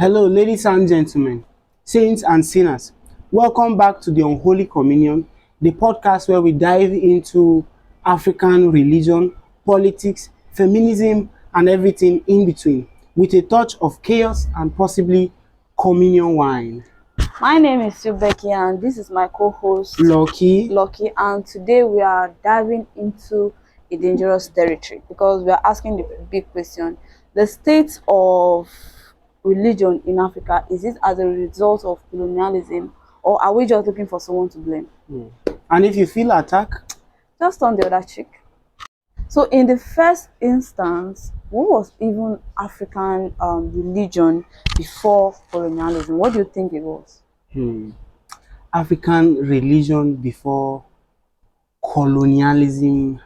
Hello, ladies and gentlemen, saints and sinners. Welcome back to the Unholy Communion, the podcast where we dive into African religion, politics, feminism, and everything in between, with a touch of chaos and possibly communion wine. My name is Becky, and this is my co-host Lucky. And today we are diving into a dangerous territory because we are asking the big question: the state of religion in Africa, is it as a result of colonialism, or are we just looking for someone to blame? And if you feel attacked, just on the other cheek. So in the first instance, what was even African religion before colonialism? What do you think it was? African religion before colonialism,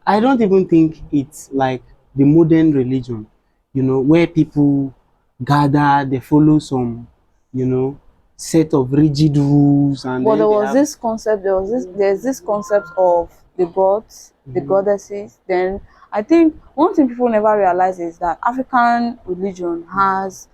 I don't even think it's like the modern religion, where people gather, they follow some, set of rigid rules, and but there was this concept, there's this concept of the gods, the goddesses. Then I think one thing people never realize is that African religion has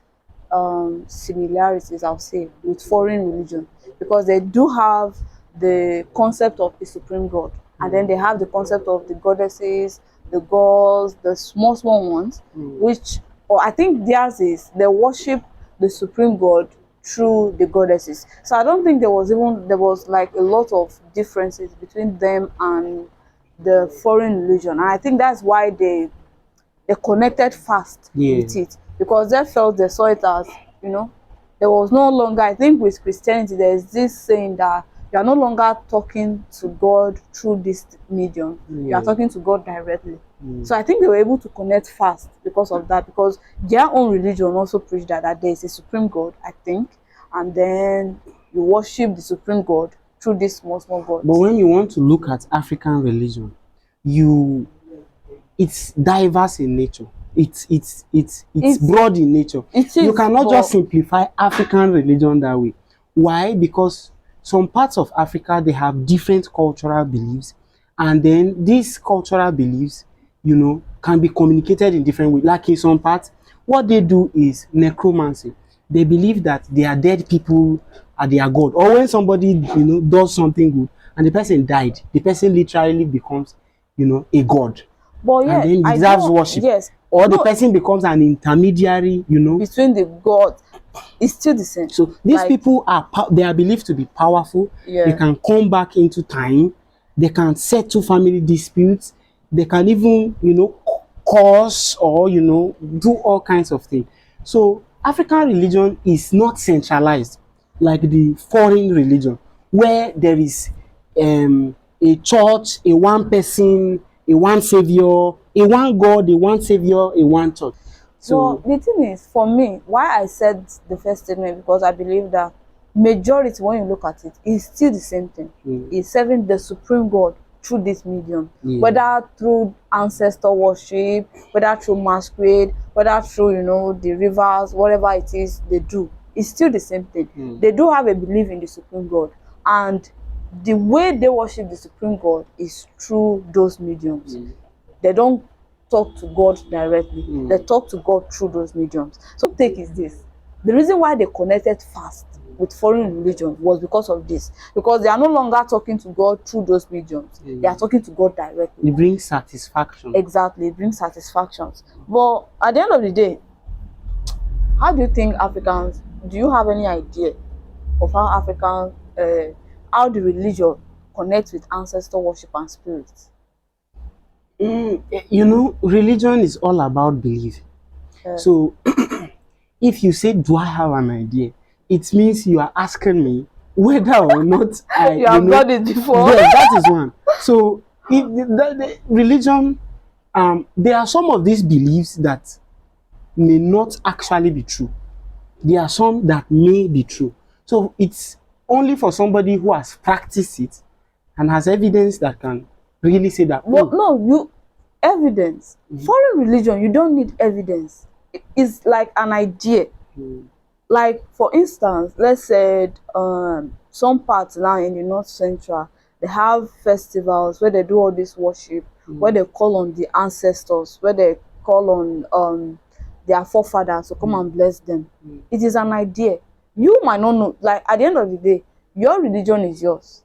similarities, I'll say, with foreign religion, because they do have the concept of a supreme god, and then they have the concept of the goddesses, the gods, the small ones, which, or I think theirs is they worship the supreme god through the goddesses. So I don't think there was like a lot of differences between them and the foreign religion, and I think that's why they connected fast with it, because they felt, they saw it as, there was no longer, I think with Christianity, there's this saying that you are no longer talking to God through this medium, you are talking to God directly. So I think they were able to connect fast because of that, because their own religion also preached that there is a supreme God, I think, and then you worship the supreme God through this small gods. But when you want to look at African religion, it's diverse in nature. It's broad in nature. You cannot just simplify African religion that way. Why? Because some parts of Africa, they have different cultural beliefs, and then these cultural beliefs, can be communicated in different ways. Like in some parts, what they do is necromancy. They believe that their dead people are their god, or when somebody does something good and the person died, the person literally becomes a god. But yeah, and then he deserves worship. Yes. Or the person becomes an intermediary, between the gods. It's still the same. So these people they are believed to be powerful. They can come back into time. They can settle family disputes. They can even, cause or, do all kinds of things. So African religion is not centralized like the foreign religion, where there is a church, a one person, a one savior, a one God, a one savior, a one church. So the thing is, for me, why I said the first statement, because I believe that majority, when you look at it, is still the same thing. It's serving the supreme God through this medium, whether through ancestor worship, whether through masquerade, whether through the rivers, whatever it is they do, it's still the same thing. They do have a belief in the supreme God, and the way they worship the supreme God is through those mediums. They don't talk to God directly. They talk to God through those mediums. So take is this: the reason why they connected fast with foreign religion was because of this, because they are no longer talking to God through those mediums. They are talking to God directly. It brings satisfaction. Exactly, it brings satisfactions. But at the end of the day, how do you think Africans, do you have any idea of how Africans, how the religion connects with ancestor worship and spirits? Religion is all about belief. So if you say, do I have an idea, it means you are asking me whether or not you have got it before. Yes, that is one. So the religion, there are some of these beliefs that may not actually be true. There are some that may be true. So it's only for somebody who has practiced it and has evidence that can really say that. Well, evidence. Foreign religion, you don't need evidence. It's like an idea. Like, for instance, let's say some parts now in the North Central, they have festivals where they do all this worship, where they call on the ancestors, where they call on their forefathers to come and bless them. It is an idea. You might not know. Like at the end of the day, your religion is yours.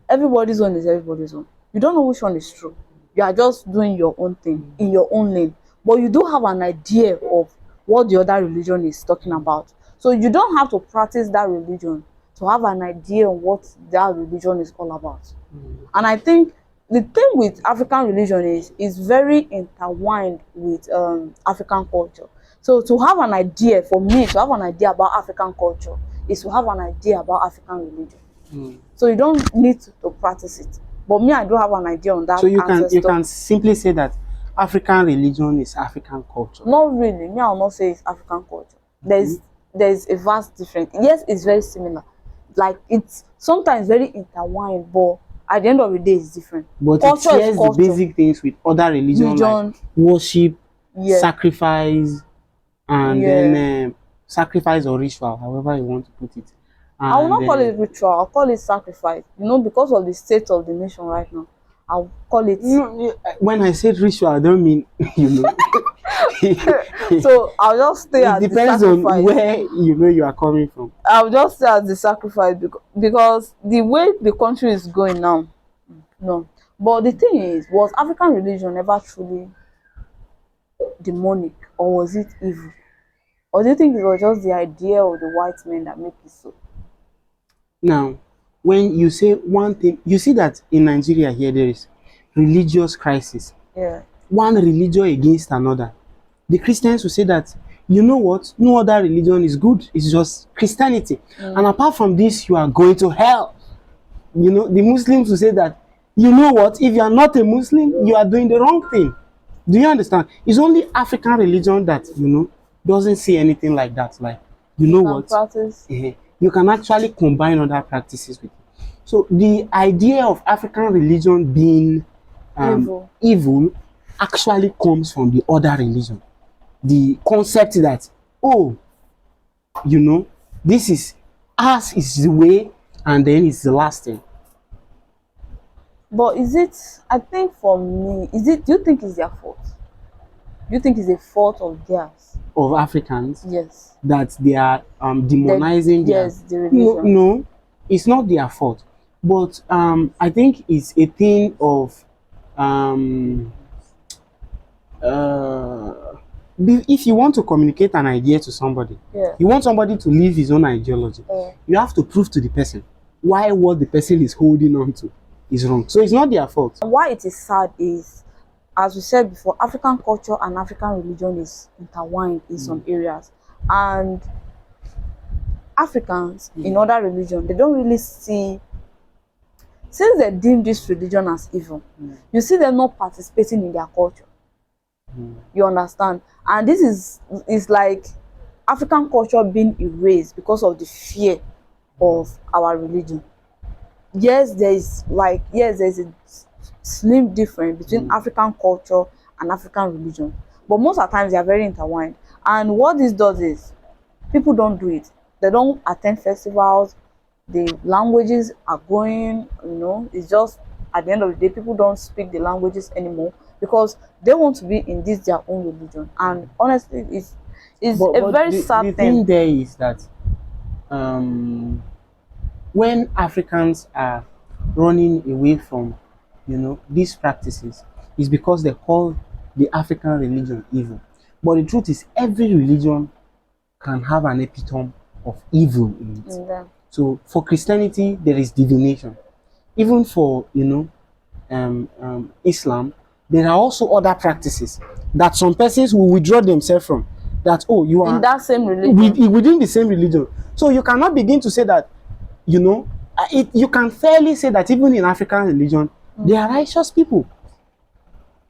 Everybody's own is everybody's own. You don't know which one is true. You are just doing your own thing in your own lane. But you do have an idea of what the other religion is talking about. So you don't have to practice that religion to have an idea of what that religion is all about. And I think the thing with African religion is very intertwined with African culture. So to have an idea, for me, to have an idea about African culture is to have an idea about African religion. So you don't need to practice it. But me, I do have an idea on that. So you can simply say that African religion is African culture. Not really. Me, I will not say it's African culture. There's a vast difference. Yes, it's very similar. Like it's sometimes very intertwined, but at the end of the day, it's different. But culture it shares the basic things with other religions like worship, sacrifice, and then sacrifice or ritual, however you want to put it. And I will not call it ritual. I'll call it sacrifice. You know, because of the state of the nation right now, I'll call it. When I said ritual, I don't mean So I'll just stay at the sacrifice. It depends on where you are coming from. I'll just stay at the sacrifice because the way the country is going now, no. But the thing is, was African religion ever truly demonic, or was it evil? Or do you think it was just the idea of the white men that make it so? Now, when you say one thing, you see that in Nigeria here there is religious crisis. Yeah. One religion against another. The Christians will say that, you know what, no other religion is good, it's just Christianity. And apart from this, you are going to hell. You know, the Muslims will say that, you know what, if you are not a Muslim, you are doing the wrong thing. Do you understand? It's only African religion that, doesn't say anything like that. Like, you know what? Practice. You can actually combine other practices with it. So the idea of African religion being evil actually comes from the other religion. The concept that, this is us is the way, and then it's the last thing. But is it, I think for me, do you think it's their fault? Do you think it's a fault of theirs? Of Africans? Yes. That they are demonizing the religion? No, it's not their fault. But I think it's a thing of if you want to communicate an idea to somebody, you want somebody to live his own ideology, you have to prove to the person why what the person is holding on to is wrong. So it's not their fault. Why it is sad is, as we said before, African culture and African religion is intertwined in some areas. And Africans in other religion, they don't really see, since they deem this religion as evil, you see them not participating in their culture. You understand? And this is like African culture being erased because of the fear of our religion. Yes, there's a slim difference between African culture and African religion, but most of the times they are very intertwined. And what this does is, people don't do it. They don't attend festivals. The languages are going, it's just at the end of the day, people don't speak the languages anymore because they want to be in their own religion. And honestly, it's a very sad thing. The thing there is that when Africans are running away from, these practices, is because they call the African religion evil. But the truth is, every religion can have an epitome of evil in it. So for Christianity, there is divination. Even for, Islam, there are also other practices that some persons will withdraw themselves from. That, you are in that same religion. Within the same religion. So you cannot begin to say that, you can fairly say that even in African religion, they are righteous people.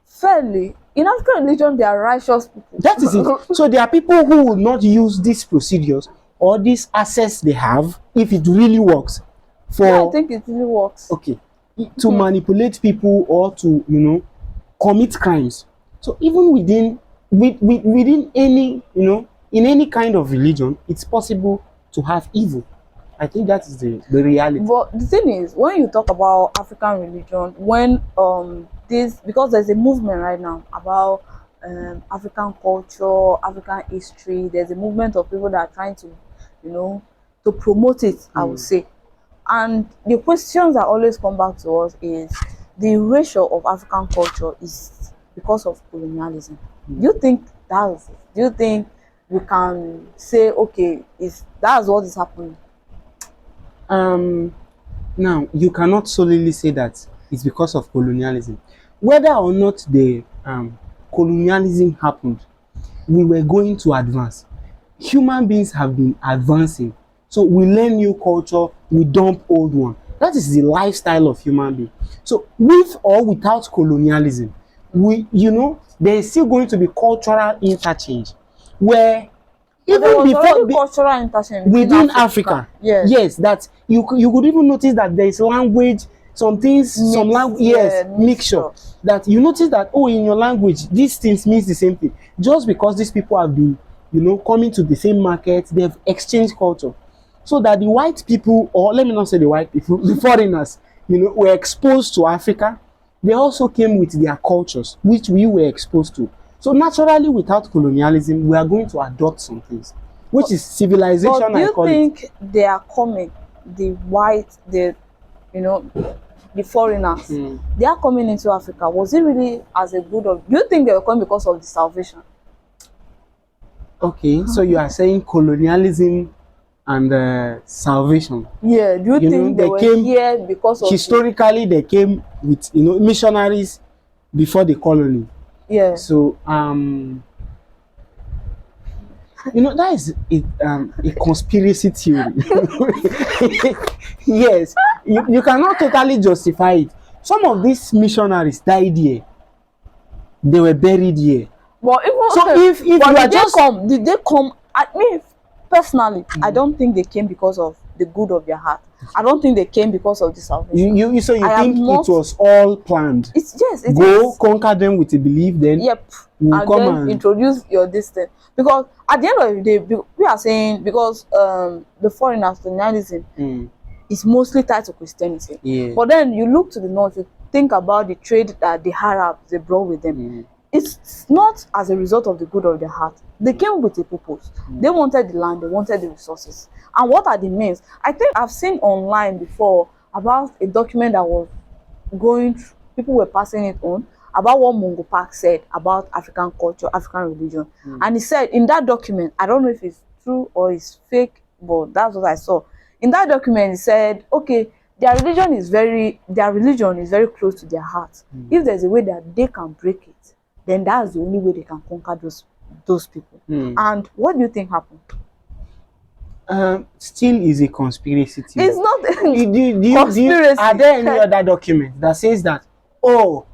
Fairly? In African religion, they are righteous people. That is it. So there are people who will not use these procedures or these access they have, if it really works. I think it really works. Okay. To manipulate people or to, commit crimes. So even within any, in any kind of religion, it's possible to have evil. I think that is the reality. But the thing is, when you talk about African religion, when because there's a movement right now about African culture, African history. There's a movement of people that are trying to, to promote it, I would say. And the questions that always come back to us is the erasure of African culture is because of colonialism. Do you think that's it? Do you think we can say, okay, that's what is happening? Now, you cannot solely say that it's because of colonialism. Whether or not the colonialism happened, we were going to advance. Human beings have been advancing. So we learn new culture, we dump old one. That is the lifestyle of human being. So with or without colonialism, there is still going to be cultural interchange where There even was already before cultural interchange within Africa. Yes, that you could even notice that there is language, some things, some language, yes, mixture. That you notice that, oh, in your language, these things means the same thing. Just because these people have been, coming to the same market, they've exchanged culture. So that the white people, or let me not say the white people, the foreigners, were exposed to Africa. They also came with their cultures, which we were exposed to. So naturally, without colonialism, we are going to adopt some things, which is civilization. But do you think they are coming, the white, the foreigners, they are coming into Africa? Was it really as a good of? Do you think they were coming because of the salvation? Okay, so you are saying colonialism and salvation. Yeah. Do you think they were here because of? Historically, they came with missionaries before the colony. Yeah. So that is a conspiracy theory. Yes, you cannot totally justify it. Some of these missionaries died here. They were buried here. But even so if you are just did they come? I mean, personally, I don't think they came because of the good of their heart. I don't think they came because of the salvation. You think it was all planned? It conquer them with a belief, then and then introduce your distance. Because at the end of the day, we are saying because the foreigners, colonialism is mostly tied to Christianity. Yeah. But then you look to the north, you think about the trade that the Arabs they brought with them. It's not as a result of the good of their heart. They came with a purpose. They wanted the land, they wanted the resources. And what are the means? I think I've seen online before about a document that was going through, people were passing it on, about what Mungo Park said about African culture, African religion. And he said in that document, I don't know if it's true or it's fake, but that's what I saw. In that document, he said, okay, their religion is very close to their heart. If there's a way that they can break it, then that's the only way they can conquer those people. And what do you think happened? Still is a conspiracy theory. It's not conspiracy. Are there any other documents that says that, oh,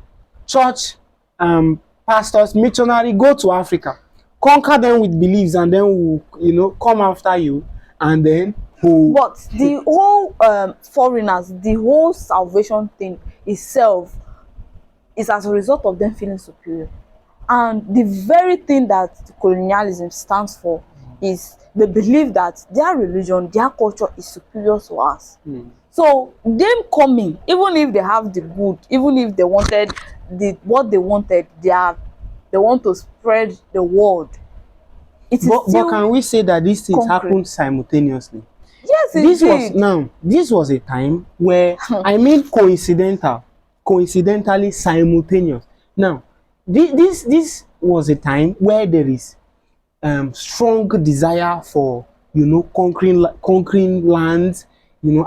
church pastors, missionary, go to Africa, conquer them with beliefs, and then we'll come after you, and then but the whole foreigners, the whole salvation thing itself is as a result of them feeling superior. And the very thing that colonialism stands for is the belief that their religion, their culture is superior to us. So them coming, even if they have the good, even if they wanted what they wanted, they want to spread the word. But can we say that these things happened simultaneously? Yes, this was a time where I mean coincidentally simultaneous. Now, this was a time where there is strong desire for conquering lands.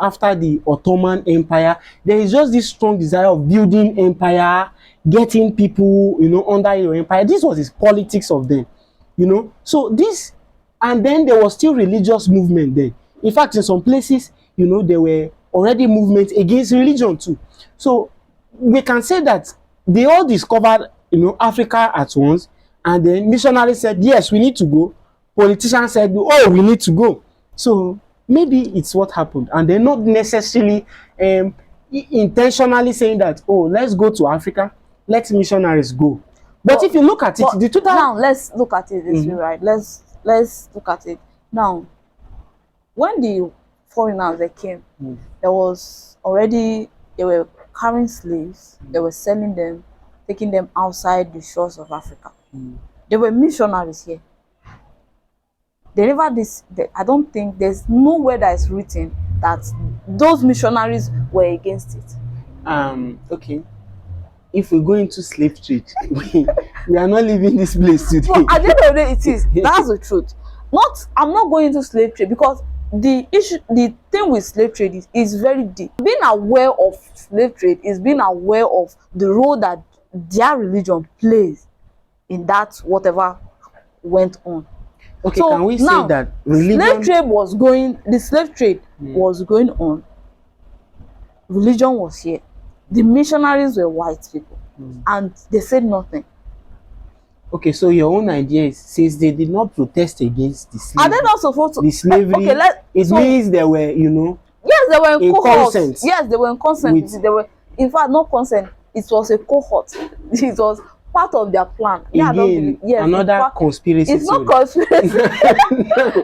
After the Ottoman Empire, there is just this strong desire of building empire, getting people under your empire. This was his politics of them. So this, and then there was still religious movement then. In fact, in some places, there were already movements against religion too. So we can say that they all discovered Africa at once, and then missionaries said, yes, we need to go. Politicians said, oh, we need to go. So maybe it's what happened, and they're not necessarily intentionally saying that, oh, let's go to Africa, let missionaries go. But if you look at it, the total. Now let's look at it this way, right? Let's look at it now. When the foreigners they came, they were carrying slaves, they were selling them, taking them outside the shores of Africa. There were missionaries here. They never I don't think there's nowhere that is written that those missionaries were against it. Okay. If we go into slave trade, we are not leaving this place today. So at the end of the day, it is. That's the truth. I'm not going into slave trade because the thing with slave trade is very deep. Being aware of slave trade is being aware of the role that their religion plays in that whatever went on. Okay, so can we say that religion... the slave trade was going on. Religion was here. The missionaries were white people, and they said nothing. Okay, so your own idea is, since they did not protest against the slavery, are they not supposed to? The slavery, it means they were, yes, they were in cohort. Consent. Yes, they were in consent. They were, in fact, not consent. It was a cohort. It was part of their plan. Again, another conspiracy. It's not conspiracy.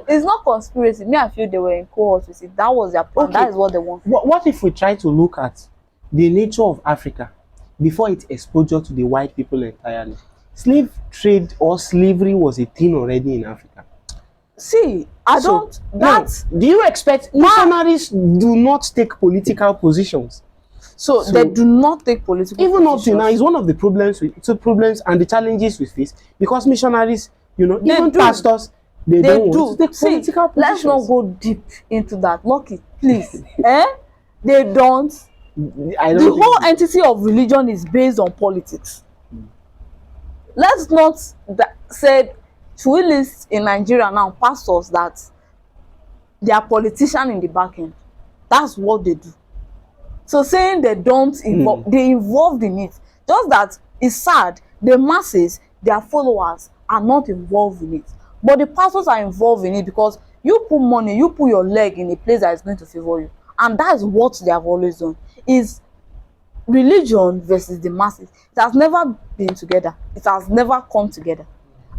It's not conspiracy. Me, I feel they were in cohort with it. That was their plan. Okay. That is what they want. What if we try to look at the nature of Africa before its exposure to the white people entirely? Slave trade or slavery was a thing already in Africa. See, do you expect missionaries do not take political positions? So they do not take political even positions. Up to now is one of the problems and the challenges we face, because missionaries, even pastors, they don't want to take political positions. Let's not go deep into that. Lucky, please. They don't. The whole entity of religion is based on politics. Let's not say, should we list in Nigeria now pastors that they are politicians in the back end? That's what they do. So saying they don't involve, they involved in it. Just that it's sad, the masses, their followers are not involved in it. But the pastors are involved in it because you put money, you put your leg in a place that is going to favor you. And that is what they have always done. Is religion versus the masses. It has never been together. It has never come together.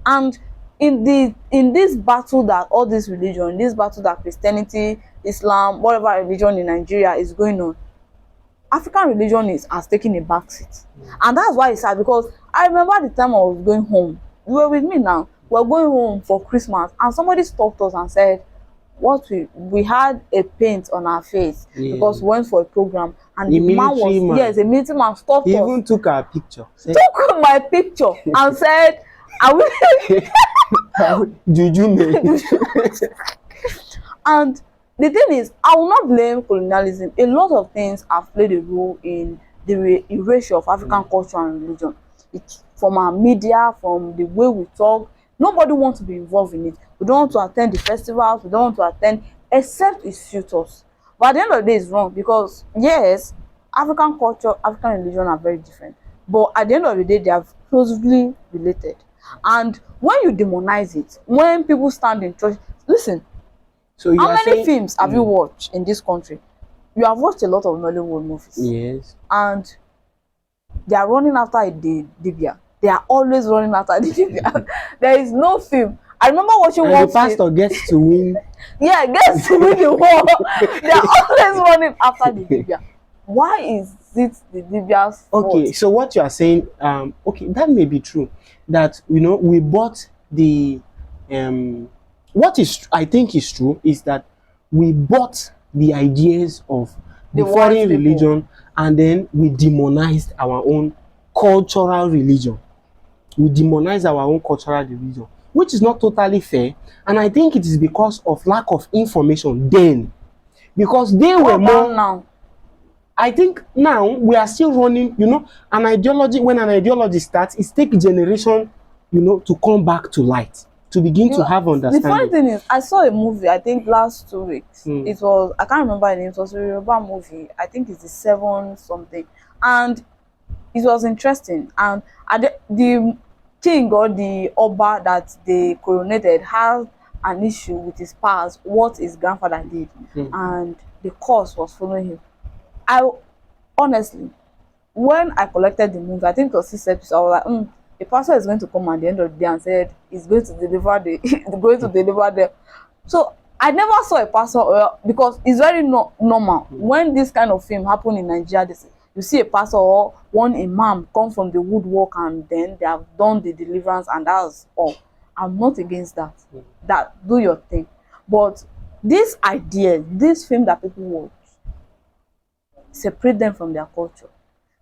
And in this battle that all this religion, this battle that Christianity, Islam, whatever religion in Nigeria is going on, African religion has taken a backseat. And that's why it's sad, because I remember the time I was going home. You were with me now. We were going home for Christmas and somebody stopped us and said, we had a paint on our face because we went for a program, and the man was a military man stopped us. He even took our picture. Took my picture and said, "Are we?" Juju me. And the thing is, I will not blame colonialism. A lot of things have played a role in the erasure of African culture and religion. It's from our media, from the way we talk. Nobody wants to be involved in it. We don't want to attend the festivals. We don't want to attend, except it suits us. But at the end of the day, it's wrong, because yes, African culture, African religion are very different. But at the end of the day, they are closely related. And when you demonize it, when people stand in church, listen. So how many films have you watched in this country? You have watched a lot of Nollywood movies. Yes. And they are running after the Dibia. They are always running after the Dibia. There is no film. I remember watching one film. The pastor gets to win. Yeah, gets to win the war. They are always running after the Dibia. Why is it the Dibia's fault? Okay, so what you are saying, okay, that may be true. That, we bought the, what is I think is true is that we bought the ideas of the foreign religion, and then we demonized our own cultural religion. We demonized our own cultural religion, which is not totally fair. And I think it is because of lack of information then. Because they were more now. I think now we are still running, an ideology. When an ideology starts, it takes a generation, to come back to light, to begin to have understanding. The funny thing is, I saw a movie, I think last 2 weeks. It was, I can't remember the name, it was a Yoruba movie. I think it's the 7 something. And it was interesting. And the king or the Oba that they coronated had an issue with his past, what his grandfather did. And the cause was following him. Honestly, when I collected the movie, I think it was 6 episodes, I was like, the pastor is going to come at the end of the day and said he's going to deliver the So I never saw a pastor, because it's very normal when this kind of film happened in Nigeria. you see a pastor or one imam come from the woodwork and then they have done the deliverance and that's all. I'm not against that. That do your thing. But this idea, this film that people watch, separate them from their culture.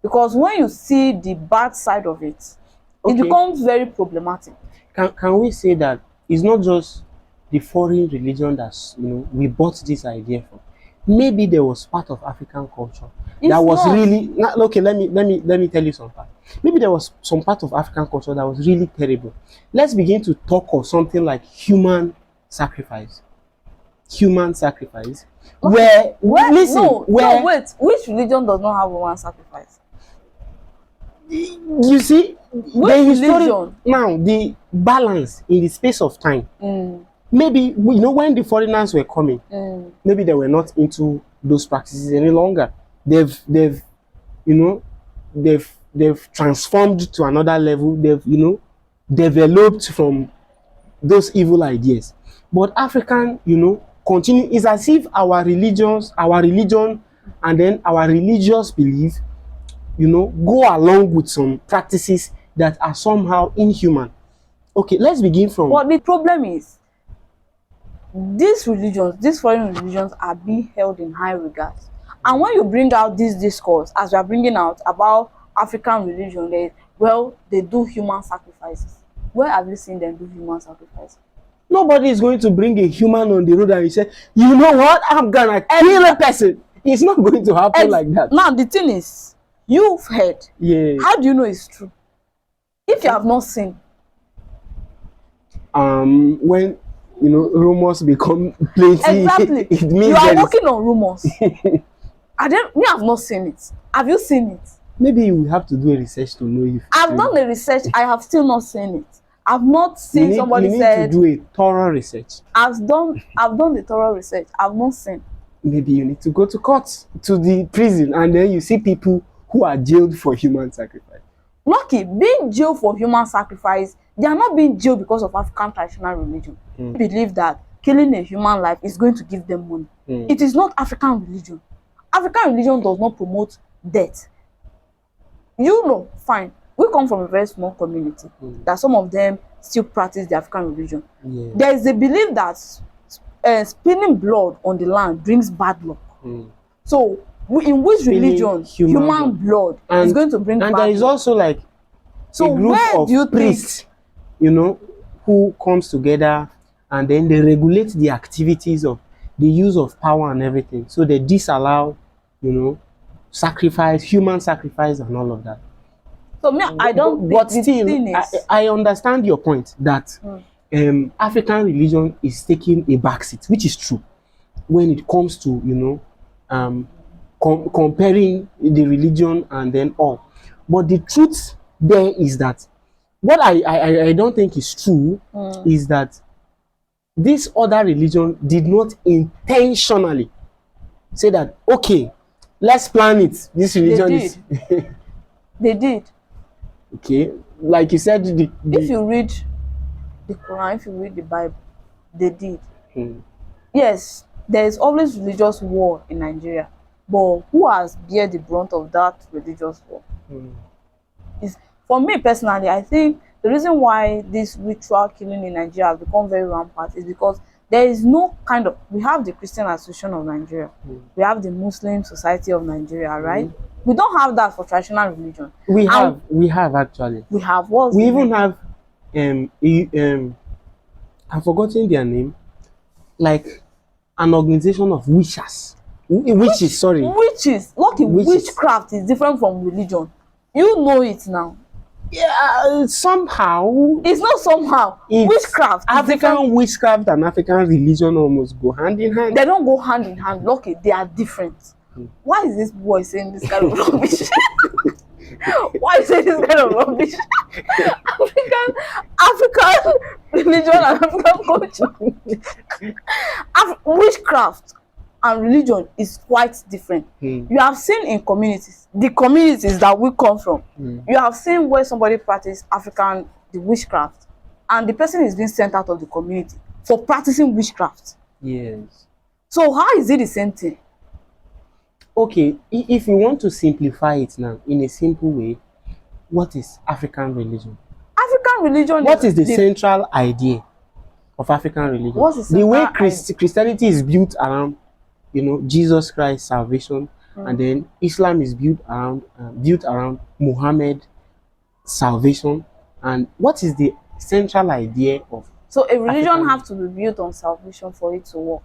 Because when you see the bad side of it, it becomes very problematic. Can we say that it's not just the foreign religion that's, you know, we bought this idea from? Maybe there was part of African culture that was really okay. Let me tell you something. Maybe there was some part of African culture that was really terrible. Let's begin to talk of something like human sacrifice. Human sacrifice. Okay. Wait, which religion does not have human sacrifice? You see, now the balance in the space of time. Maybe, you know, when the foreigners were coming, maybe they were not into those practices any longer. They've transformed to another level. They've, you know, developed from those evil ideas. But African, you know, continue. It's as if our religion, and then our religious belief, you know, go along with some practices that are somehow inhuman. Okay, let's begin from. But the problem is, these religions, these foreign religions, are being held in high regard. And when you bring out this discourse, as we are bringing out about African religion, they do human sacrifices. Where have you seen them do human sacrifices? Nobody is going to bring a human on the road and say, you know what, I'm gonna kill a person. It's not going to happen like that. Now the thing is, you've heard. Yeah. How do you know it's true? If you have not seen. When, you know, rumors become plenty. Exactly. It means you are working on rumors. Me, I've not seen it. Have you seen it? Maybe you will have to do a research to know if. I've done the research. I have still not seen it. I've not seen somebody you need said. to do a thorough research. I've done the thorough research. I've not seen. Maybe you need to go to court, to the prison, and then you see people who are jailed for human sacrifice. Lucky, being jailed for human sacrifice, they are not being jailed because of African traditional religion. They believe that killing a human life is going to give them money. It is not African religion. African religion does not promote death. You know, fine. We come from a very small community that some of them still practice the African religion. Yeah. There is a belief that spilling blood on the land brings bad luck. So, in which religion human blood is going to bring bad luck? And there is also like a group of priests, you know, who comes together and then they regulate the activities of the use of power and everything. So they disallow, you know, sacrifice, human sacrifice and all of that. So me, I don't. But still, I understand your point that African religion is taking a backseat, which is true when it comes to, you know, comparing the religion and then all. But the truth there is that what I don't think is true is that this other religion did not intentionally say that, okay, let's plan it. This religion is. They did. Okay, like you said, if you read the Quran, if you read the Bible, they did. Yes, there is always religious war in Nigeria, but who has bear the brunt of that religious war? Is for me personally, I think the reason why this ritual killing in Nigeria has become very rampant is because there is no kind of, we have the Christian Association of Nigeria, we have the Muslim Society of Nigeria, right? We don't have that for traditional religion. We have actually. We have what? We even have I've forgotten their name, like an organization of witches. Witches. Lucky, witchcraft is different from religion. You know it now. Yeah, somehow. It's not somehow. Witchcraft. African witchcraft and African religion almost go hand in hand. They don't go hand in hand. Lucky, they are different. Why is this boy saying this kind of rubbish? Why is he saying this kind of rubbish? African religion and African culture. Witchcraft and religion is quite different. You have seen in communities, the communities that we come from, you have seen where somebody practices the witchcraft, and the person is being sent out of the community for practicing witchcraft. Yes. So how is it the same thing? okay, if you want to simplify it now in a simple way, what is African religion? African religion What is the central idea of African religion? What's The way Christianity is built around, you know, Jesus Christ salvation, and then Islam is built around Muhammad salvation. And what is the central idea of so a religion African have to be built on salvation for it to work?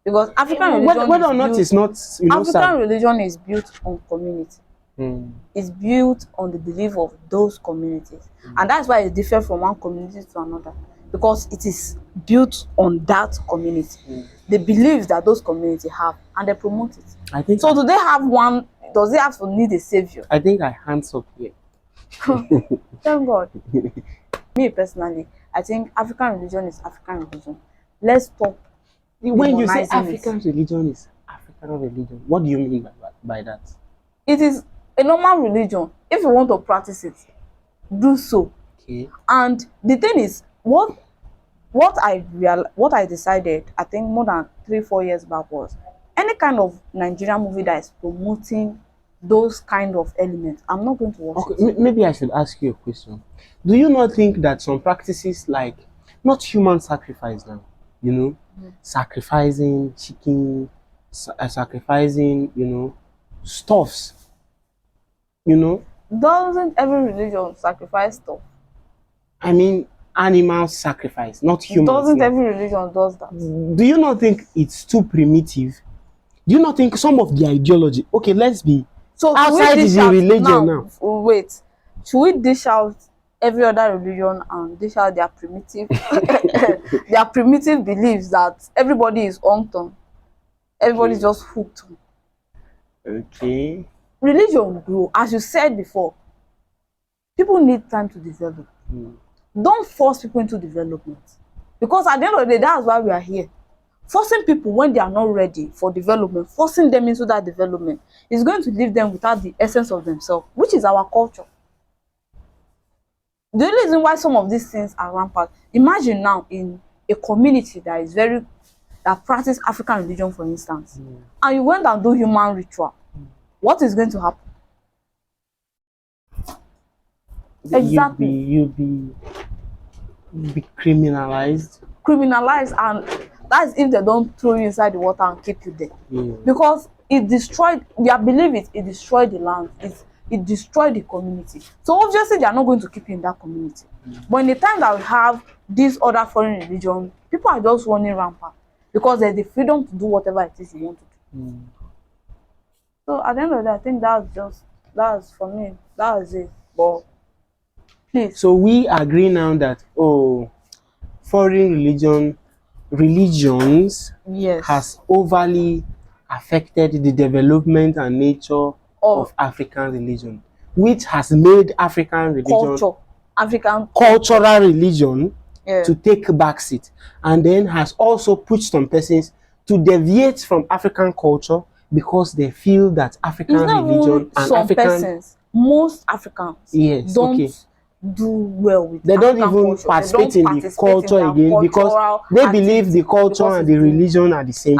Because African religion whether or not it's not, you know, African religion is built on community. It's built on the belief of those communities, and that's why it's different from one community to another, because it is built on that community, the beliefs that those communities have, and they promote it. I think so. Do they have one? Does it have to need a savior? I think I hands up here. Thank God. Me personally, I think African religion is African religion. Let's stop. When you say African religion is African religion, what do you mean by that? It is a normal religion. If you want to practice it, do so. Okay. And the thing is, what I decided, I think more than 3-4 years back, was any kind of Nigerian movie that is promoting those kind of elements, I'm not going to watch it. Maybe I should ask you a question. Do you not think that some practices, like not human sacrifice now, you know, sacrificing chicken, sacrificing, you know, stuffs, you know? Doesn't every religion sacrifice stuff? I mean, animal sacrifice, not humans. Doesn't every religion does that? Do you not think it's too primitive? Do you not think some of the ideology, okay, let's be so outside the religion now? Wait, should we dish out every other religion and dish out their primitive their primitive beliefs that everybody is on? Everybody's just hooked on. Okay. Religion grow, as you said before. People need time to develop. Don't force people into development, because at the end of the day, that's why we are here. Forcing people when they are not ready for development, forcing them into that development, is going to leave them without the essence of themselves, which is our culture. The only reason why some of these things are rampant, imagine now in a community that practice African religion, for instance, and you went and do human ritual, what is going to happen? Exactly. You'll be criminalized. And that's if they don't throw you inside the water and keep you there. Because it destroyed, their belief it destroyed the land, it destroyed the community. So obviously they are not going to keep you in that community. But in the time that we have these other foreign religions, people are just running rampant because there's the freedom to do whatever it is you want to do. So at the end of the day, I think that's for me, that's it. But please. So we agree now that foreign religions has overly affected the development and nature of African religion, which has made African religion cultural religion to take backseat, and then has also pushed some persons to deviate from African culture because they feel that African religion and most Africans don't do well with they don't even participate in the culture again, because they believe the culture and the religion are the same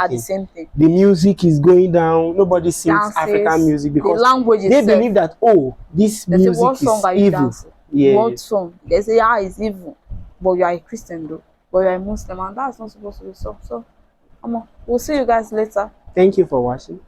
thing. The music is going down, nobody sings African music because the language they believe that this music is evil. What song? They say it's evil, but you are a Christian though, but you are a Muslim, and that's not supposed to be so. So we'll see you guys later. Thank you for watching.